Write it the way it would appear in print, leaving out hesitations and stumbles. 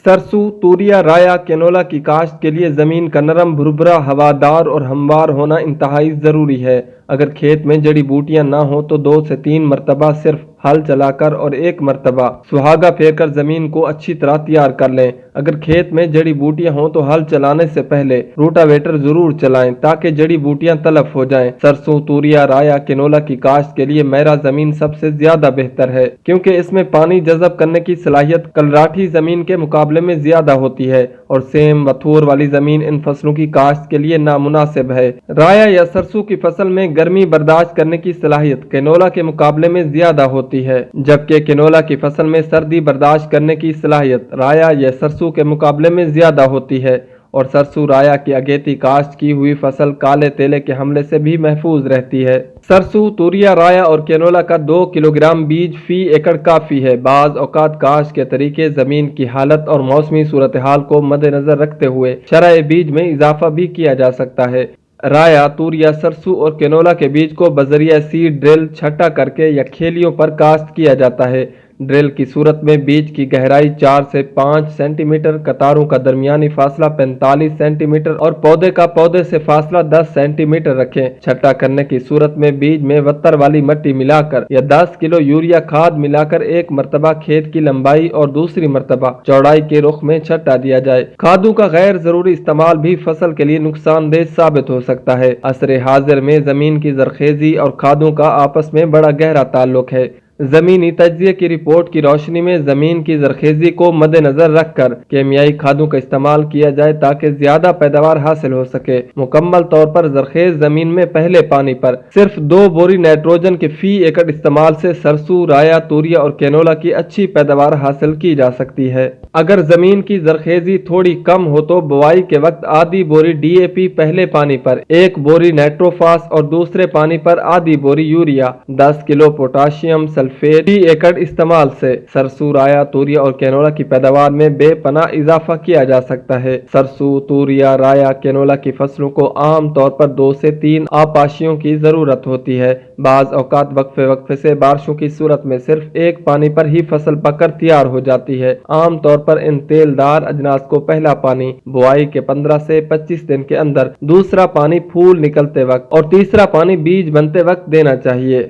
सरसों, तूरिया, राया, कैनोला की काश्त के लिए ज़मीन का नरम, भुरभुरा, हवादार और हमवार होना इंतहाई ज़रूरी है। अगर खेत में जड़ी बूटियां ना हो तो 2 से 3 मरतबा सिर्फ हल चलाकर और 1 मरतबा सुहागा फेरकर ज़मीन को अच्छी तरह तैयार कर लें। अगर खेत में जड़ी बूटियां हों तो हल चलाने से पहले रोटावेटर ज़रूर चलाएं ताकि जड़ी बूटियां तलफ हो जाएं। सरसों, तूरिया, राया, कैनोला की काश्त के लिए मैरा ज़मीन सबसे ज़्यादा बेहतर है क्योंकि इसमें पानी जज़ब करने की सलाहियत कलराठी ज़मीन के मुकाबले में ज़्यादा होती है और सेम वथूर वाली ज़मीन इन फसलों की काश्त के लिए नामुनासिब है। राया या सरसों की फसल में गर्मी बर्दाश्त करने की सलाहियत कैनोला के मुकाबले में ज्यादा होती है, जबकि कैनोला की फसल में सर्दी बर्दाश्त करने की सलाहियत राया या सरसों के मुकाबले में ज्यादा होती है और सरसों राया की अगेती काश्त की हुई फसल काले तेले के हमले से भी महफूज रहती है। सरसों, तूरिया, राया और कैनोला का 2 किलोग्राम बीज फी एकड़ काफ़ी है। बाज़ औक़ात काश्त के तरीके ज़मीन की हालत और मौसमी सूरत हाल को मद्देनज़र रखते हुए शरह बीज में इजाफा भी किया जा सकता है। राया, तूरिया, सरसों और कैनोला के बीज को बजरिया सीड ड्रिल छटा करके या खेलियों पर काश्त किया जाता है। ड्रिल की सूरत में बीज की गहराई 4 से 5 सेंटीमीटर, कतारों का दरमियानी फासला 45 सेंटीमीटर और पौधे का पौधे से फासला 10 सेंटीमीटर रखें। छटा करने की सूरत में बीज में वत्तर वाली मिट्टी मिलाकर या 10 किलो यूरिया खाद मिलाकर 1 मरतबा खेत की लंबाई और दूसरी मरतबा चौड़ाई के रुख में छटा दिया जाए। खादों का गैर जरूरी इस्तेमाल भी फसल के लिए नुकसानदेह साबित हो सकता है। असरे हाजिर में जमीन की जरखेजी और खादों का आपस में बड़ा गहरा ताल्लुक है। ज़मीनी तज्ज़िये की रिपोर्ट की रोशनी में ज़मीन की जरखेज़ी को मद्देनज़र रखकर केमियाई खादों का इस्तेमाल किया जाए ताकि ज़्यादा पैदावार हासिल हो सके। मुकम्मल तौर पर जरखेज़ ज़मीन में पहले पानी पर सिर्फ 2 बोरी नाइट्रोजन के फी एकड़ इस्तेमाल से सरसों, राया, तूरिया और कैनोला की अच्छी पैदावार हासिल की जा सकती है। अगर ज़मीन की जरखेज़ी थोड़ी कम हो तो बुआई के वक्त आधी बोरी DAP पहले पानी पर, 1 बोरी नाइट्रोफास और दूसरे पानी पर आधी बोरी यूरिया, 10 किलो पोटाशियम सल्फेट फी एकड़ इस्तेमाल से सरसों, राया, तूरिया और कैनोला की पैदावार में बेपनाह इजाफा किया जा सकता है। सरसों, तूरिया, राया, कैनोला की फसलों को आम तौर पर 2 से 3 आपाशियों की जरूरत होती है। बाज़ औक़ात वक्फे वक्फे से बारिशों की सूरत में सिर्फ 1 पानी पर ही फसल पककर तैयार हो जाती है। आम तौर पर इन तेलदार अजनास को पहला पानी बुआई के 15 से 25 दिन के अंदर, दूसरा पानी फूल निकलते वक्त और तीसरा पानी बीज बनते वक्त देना चाहिए।